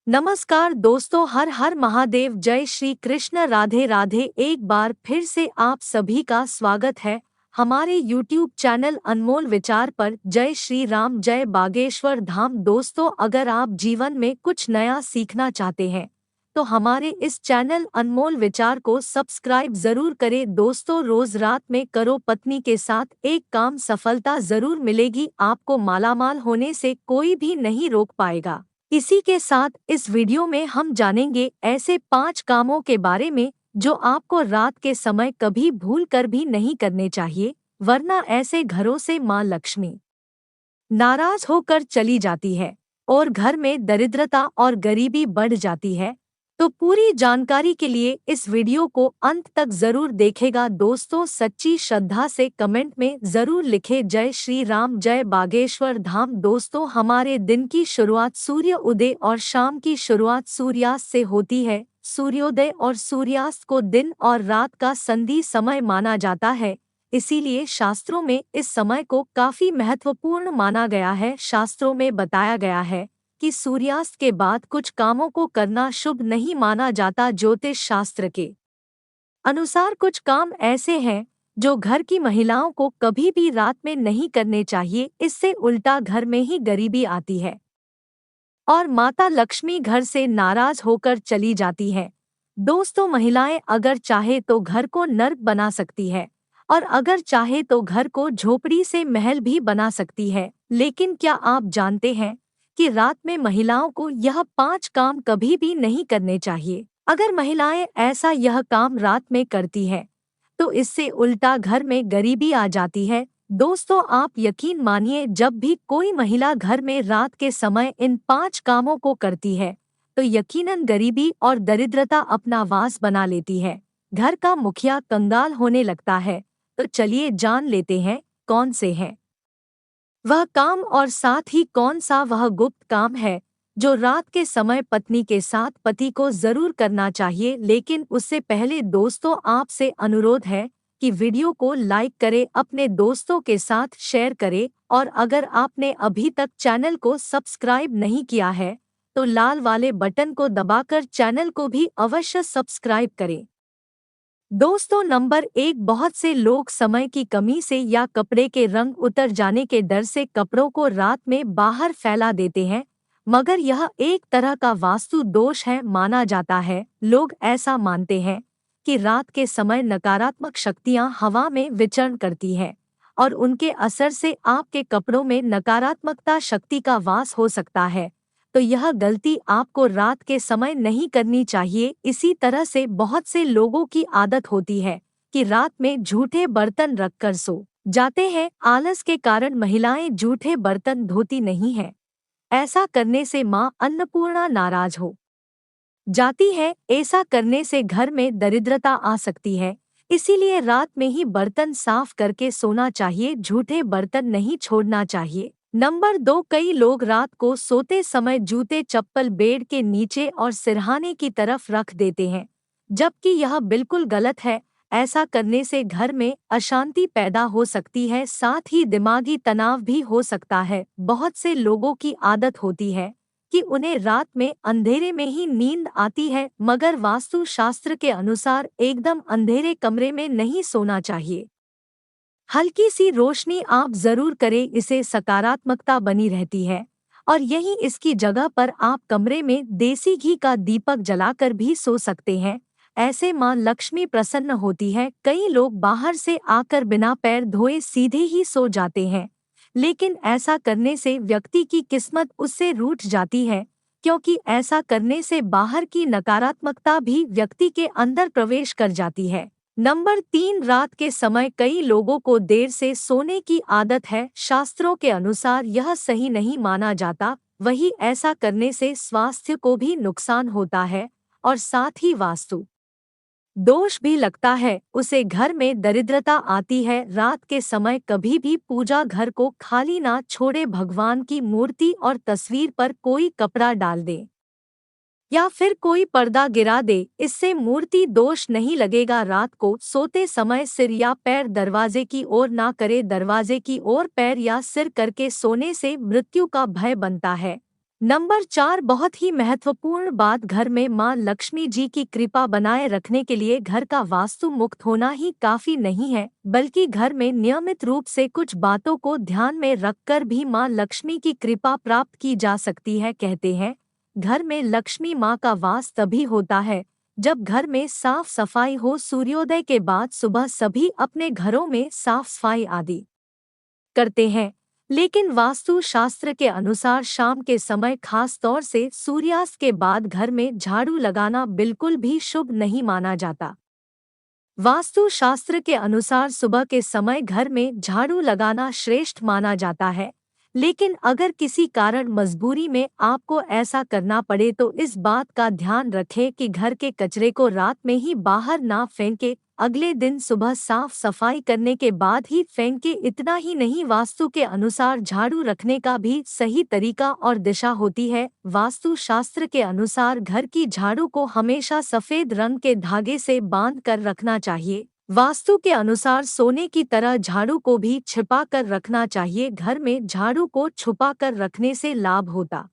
नमस्कार दोस्तों, हर हर महादेव, जय श्री कृष्ण, राधे राधे। एक बार फिर से आप सभी का स्वागत है हमारे YouTube चैनल अनमोल विचार पर। जय श्री राम, जय बागेश्वर धाम। दोस्तों, अगर आप जीवन में कुछ नया सीखना चाहते हैं तो हमारे इस चैनल अनमोल विचार को सब्सक्राइब जरूर करें। दोस्तों, रोज रात में करो पत्नी के साथ एक काम, सफलता जरूर मिलेगी। आपको मालामाल होने से कोई भी नहीं रोक पाएगा। इसी के साथ इस वीडियो में हम जानेंगे ऐसे 5 कामों के बारे में जो आपको रात के समय कभी भूल कर भी नहीं करने चाहिए, वरना ऐसे घरों से माँ लक्ष्मी नाराज होकर चली जाती है और घर में दरिद्रता और गरीबी बढ़ जाती है। तो पूरी जानकारी के लिए इस वीडियो को अंत तक जरूर देखेगा। दोस्तों, सच्ची श्रद्धा से कमेंट में जरूर लिखें जय श्री राम, जय बागेश्वर धाम। दोस्तों, हमारे दिन की शुरुआत सूर्य उदय और शाम की शुरुआत सूर्यास्त से होती है। सूर्योदय और सूर्यास्त को दिन और रात का संधि समय माना जाता है, इसीलिए शास्त्रों में इस समय को काफी महत्वपूर्ण माना गया है। शास्त्रों में बताया गया है कि सूर्यास्त के बाद कुछ कामों को करना शुभ नहीं माना जाता। ज्योतिष शास्त्र के अनुसार कुछ काम ऐसे हैं जो घर की महिलाओं को कभी भी रात में नहीं करने चाहिए। इससे उल्टा घर में ही गरीबी आती है और माता लक्ष्मी घर से नाराज होकर चली जाती है। दोस्तों, महिलाएं अगर चाहे तो घर को नर्क बना सकती है और अगर चाहे तो घर को झोपड़ी से महल भी बना सकती है। लेकिन क्या आप जानते हैं कि रात में महिलाओं को यह 5 काम कभी भी नहीं करने चाहिए। अगर महिलाएं ऐसा यह काम रात में करती है तो इससे उल्टा घर में गरीबी आ जाती है। दोस्तों, आप यकीन मानिए, जब भी कोई महिला घर में रात के समय इन 5 कामों को करती है तो यकीनन गरीबी और दरिद्रता अपना वास बना लेती है। घर का मुखिया कंगाल होने लगता है। तो चलिए जान लेते हैं कौन से हैं वह काम और साथ ही कौन सा वह गुप्त काम है जो रात के समय पत्नी के साथ पति को जरूर करना चाहिए। लेकिन उससे पहले दोस्तों, आपसे अनुरोध है कि वीडियो को लाइक करें, अपने दोस्तों के साथ शेयर करें और अगर आपने अभी तक चैनल को सब्सक्राइब नहीं किया है तो लाल वाले बटन को दबाकर चैनल को भी अवश्य सब्सक्राइब करें। दोस्तों, नंबर 1, बहुत से लोग समय की कमी से या कपड़े के रंग उतर जाने के डर से कपड़ों को रात में बाहर फैला देते हैं, मगर यह एक तरह का वास्तु दोष है माना जाता है। लोग ऐसा मानते हैं कि रात के समय नकारात्मक शक्तियां हवा में विचरण करती हैं और उनके असर से आपके कपड़ों में नकारात्मकता शक्ति का वास हो सकता है। तो यह गलती आपको रात के समय नहीं करनी चाहिए। इसी तरह से बहुत से लोगों की आदत होती है कि रात में झूठे बर्तन रखकर सो जाते हैं। आलस के कारण महिलाएं झूठे बर्तन धोती नहीं हैं। ऐसा करने से मां अन्नपूर्णा नाराज हो जाती है। ऐसा करने से घर में दरिद्रता आ सकती है। इसीलिए रात में ही बर्तन साफ करके सोना चाहिए, झूठे बर्तन नहीं छोड़ना चाहिए। नंबर 2, कई लोग रात को सोते समय जूते चप्पल बेड के नीचे और सिरहाने की तरफ रख देते हैं, जबकि यह बिल्कुल गलत है। ऐसा करने से घर में अशांति पैदा हो सकती है, साथ ही दिमागी तनाव भी हो सकता है। बहुत से लोगों की आदत होती है कि उन्हें रात में अंधेरे में ही नींद आती है, मगर वास्तु शास्त्र के अनुसार एकदम अंधेरे कमरे में नहीं सोना चाहिए। हल्की सी रोशनी आप जरूर करें, इसे सकारात्मकता बनी रहती है और यहीं इसकी जगह पर आप कमरे में देसी घी का दीपक जलाकर भी सो सकते हैं। ऐसे माँ लक्ष्मी प्रसन्न होती है। कई लोग बाहर से आकर बिना पैर धोए सीधे ही सो जाते हैं, लेकिन ऐसा करने से व्यक्ति की किस्मत उससे रूठ जाती है, क्योंकि ऐसा करने से बाहर की नकारात्मकता भी व्यक्ति के अंदर प्रवेश कर जाती है। नंबर 3, रात के समय कई लोगों को देर से सोने की आदत है। शास्त्रों के अनुसार यह सही नहीं माना जाता। वही ऐसा करने से स्वास्थ्य को भी नुकसान होता है और साथ ही वास्तु दोष भी लगता है। उसे घर में दरिद्रता आती है। रात के समय कभी भी पूजा घर को खाली ना छोड़े। भगवान की मूर्ति और तस्वीर पर कोई कपड़ा डाल दे या फिर कोई पर्दा गिरा दे, इससे मूर्ति दोष नहीं लगेगा। रात को सोते समय सिर या पैर दरवाजे की ओर ना करे। दरवाजे की ओर पैर या सिर करके सोने से मृत्यु का भय बनता है। नंबर 4, बहुत ही महत्वपूर्ण बात, घर में मां लक्ष्मी जी की कृपा बनाए रखने के लिए घर का वास्तु मुक्त होना ही काफी नहीं है, बल्कि घर में नियमित रूप से कुछ बातों को ध्यान में रखकर भी मां लक्ष्मी की कृपा प्राप्त की जा सकती है। कहते हैं, घर में लक्ष्मी मां का वास तभी होता है जब घर में साफ सफाई हो। सूर्योदय के बाद सुबह सभी अपने घरों में साफ सफाई आदि करते हैं, लेकिन वास्तु शास्त्र के अनुसार शाम के समय, खास तौर से सूर्यास्त के बाद, घर में झाड़ू लगाना बिल्कुल भी शुभ नहीं माना जाता। वास्तु शास्त्र के अनुसार सुबह के समय घर में झाड़ू लगाना श्रेष्ठ माना जाता है, लेकिन अगर किसी कारण मजबूरी में आपको ऐसा करना पड़े तो इस बात का ध्यान रखें कि घर के कचरे को रात में ही बाहर ना फेंके, अगले दिन सुबह साफ सफाई करने के बाद ही फेंके। इतना ही नहीं, वास्तु के अनुसार झाड़ू रखने का भी सही तरीका और दिशा होती है। वास्तु शास्त्र के अनुसार घर की झाड़ू को हमेशा सफेद रंग के धागे से बांध कर रखना चाहिए। वास्तु के अनुसार सोने की तरह झाड़ू को भी छिपा कर रखना चाहिए। घर में झाड़ू को छुपा कर रखने से लाभ होता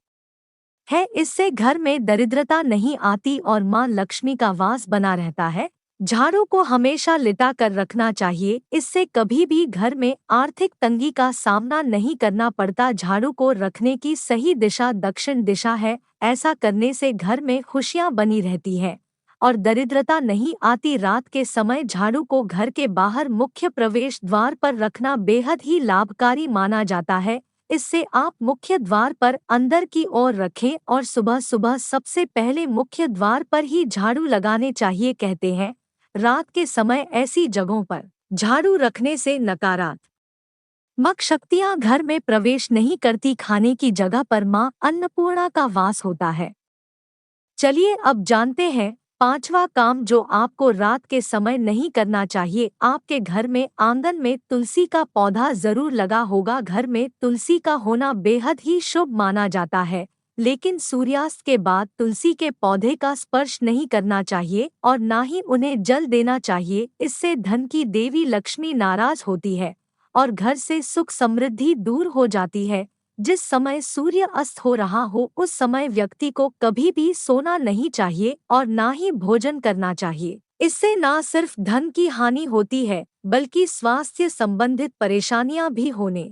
है, इससे घर में दरिद्रता नहीं आती और मां लक्ष्मी का वास बना रहता है। झाड़ू को हमेशा लिटा कर रखना चाहिए, इससे कभी भी घर में आर्थिक तंगी का सामना नहीं करना पड़ता। झाड़ू को रखने की सही दिशा दक्षिण दिशा है। ऐसा करने से घर में खुशियां बनी रहती है और दरिद्रता नहीं आती। रात के समय झाड़ू को घर के बाहर मुख्य प्रवेश द्वार पर रखना बेहद ही लाभकारी माना जाता है। इससे आप मुख्य द्वार पर अंदर की ओर रखें और सुबह सुबह सबसे पहले मुख्य द्वार पर ही झाड़ू लगाने चाहिए। कहते हैं, रात के समय ऐसी जगहों पर झाड़ू रखने से नकारात्मक शक्तियां घर में प्रवेश नहीं करती। खाने की जगह पर मां अन्नपूर्णा का वास होता है। चलिए अब जानते हैं पांचवा काम जो आपको रात के समय नहीं करना चाहिए। आपके घर में आंगन में तुलसी का पौधा जरूर लगा होगा। घर में तुलसी का होना बेहद ही शुभ माना जाता है, लेकिन सूर्यास्त के बाद तुलसी के पौधे का स्पर्श नहीं करना चाहिए और ना ही उन्हें जल देना चाहिए। इससे धन की देवी लक्ष्मी नाराज होती है और घर से सुख समृद्धि दूर हो जाती है। जिस समय सूर्य अस्त हो रहा हो उस समय व्यक्ति को कभी भी सोना नहीं चाहिए और ना ही भोजन करना चाहिए। इससे ना सिर्फ धन की हानि होती है बल्कि स्वास्थ्य संबंधित परेशानियां भी होने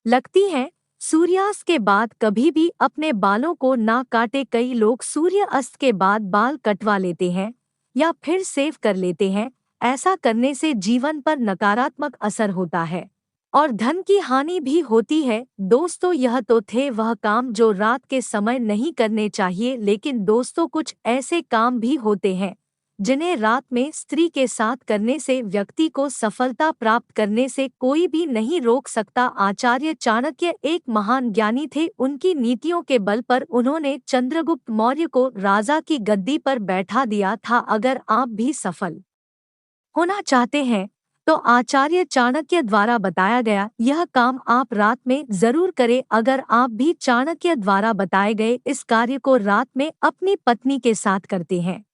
लगती हैं। सूर्यास्त के बाद कभी भी अपने बालों को ना काटे। कई लोग सूर्य अस्त के बाद बाल कटवा लेते हैं या फिर सेव कर लेते हैं। ऐसा करने से जीवन पर नकारात्मक असर होता है और धन की हानि भी होती है। दोस्तों, यह तो थे वह काम जो रात के समय नहीं करने चाहिए, लेकिन दोस्तों कुछ ऐसे काम भी होते हैं जिन्हें रात में स्त्री के साथ करने से व्यक्ति को सफलता प्राप्त करने से कोई भी नहीं रोक सकता। आचार्य चाणक्य एक महान ज्ञानी थे। उनकी नीतियों के बल पर उन्होंने चंद्रगुप्त मौर्य को राजा की गद्दी पर बैठा दिया था। अगर आप भी सफल होना चाहते हैं तो आचार्य चाणक्य द्वारा बताया गया यह काम आप रात में जरूर करें। अगर आप भी चाणक्य द्वारा बताए गए इस कार्य को रात में अपनी पत्नी के साथ करते हैं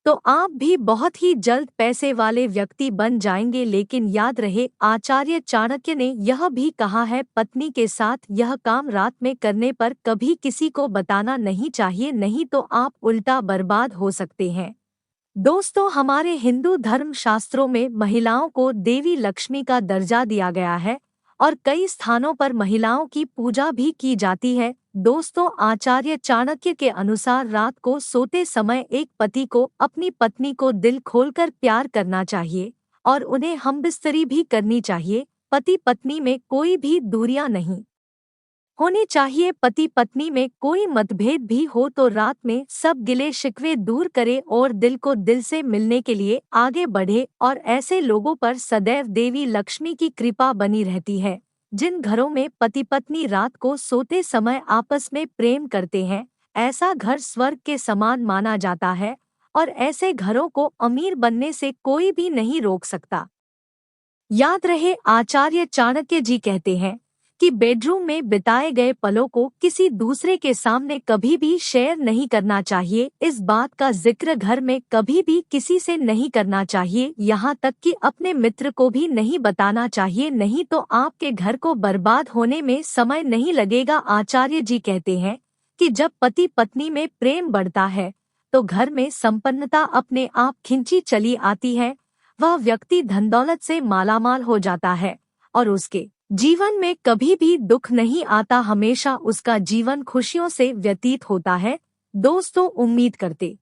तो आप भी बहुत ही जल्द पैसे वाले व्यक्ति बन जाएंगे। लेकिन याद रहे, आचार्य चाणक्य ने यह भी कहा है, पत्नी के साथ यह काम रात में करने पर कभी किसी को बताना नहीं चाहिए, नहीं तो आप उल्टा बर्बाद हो सकते हैं। दोस्तों, हमारे हिंदू धर्म शास्त्रों में महिलाओं को देवी लक्ष्मी का दर्जा दिया गया है और कई स्थानों पर महिलाओं की पूजा भी की जाती है। दोस्तों, आचार्य चाणक्य के अनुसार रात को सोते समय एक पति को अपनी पत्नी को दिल खोलकर प्यार करना चाहिए और उन्हें हमबिस्तरी भी करनी चाहिए। पति पत्नी में कोई भी दूरियां नहीं होनी चाहिए। पति पत्नी में कोई मतभेद भी हो तो रात में सब गिले शिकवे दूर करे और दिल को दिल से मिलने के लिए आगे बढ़े और ऐसे लोगों पर सदैव देवी लक्ष्मी की कृपा बनी रहती है। जिन घरों में पति पत्नी रात को सोते समय आपस में प्रेम करते हैं, ऐसा घर स्वर्ग के समान माना जाता है और ऐसे घरों को अमीर बनने से कोई भी नहीं रोक सकता। याद रहे, आचार्य चाणक्य जी कहते हैं कि कि बेडरूम में बिताए गए पलों को किसी दूसरे के सामने कभी भी शेयर नहीं करना चाहिए। इस बात का जिक्र घर में कभी भी किसी से नहीं करना चाहिए, यहाँ तक कि अपने मित्र को भी नहीं बताना चाहिए, नहीं तो आपके घर को बर्बाद होने में समय नहीं लगेगा। आचार्य जी कहते हैं कि जब पति पत्नी में प्रेम बढ़ता है तो घर में संपन्नता अपने आप खिंची चली आती है। वह व्यक्ति धन दौलत से मालामाल हो जाता है और उसके जीवन में कभी भी दुख नहीं आता, हमेशा उसका जीवन खुशियों से व्यतीत होता है। दोस्तों, उम्मीद करते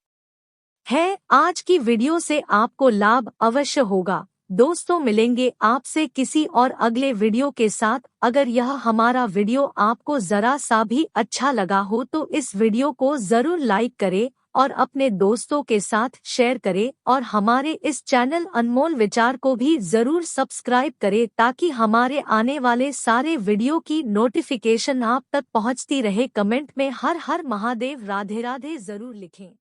हैं आज की वीडियो से आपको लाभ अवश्य होगा। दोस्तों, मिलेंगे आपसे किसी और अगले वीडियो के साथ। अगर यह हमारा वीडियो आपको जरा सा भी अच्छा लगा हो तो इस वीडियो को जरूर लाइक करें और अपने दोस्तों के साथ शेयर करें और हमारे इस चैनल अनमोल विचार को भी जरूर सब्सक्राइब करें ताकि हमारे आने वाले सारे वीडियो की नोटिफिकेशन आप तक पहुंचती रहे। कमेंट में हर हर महादेव राधे राधे जरूर लिखें।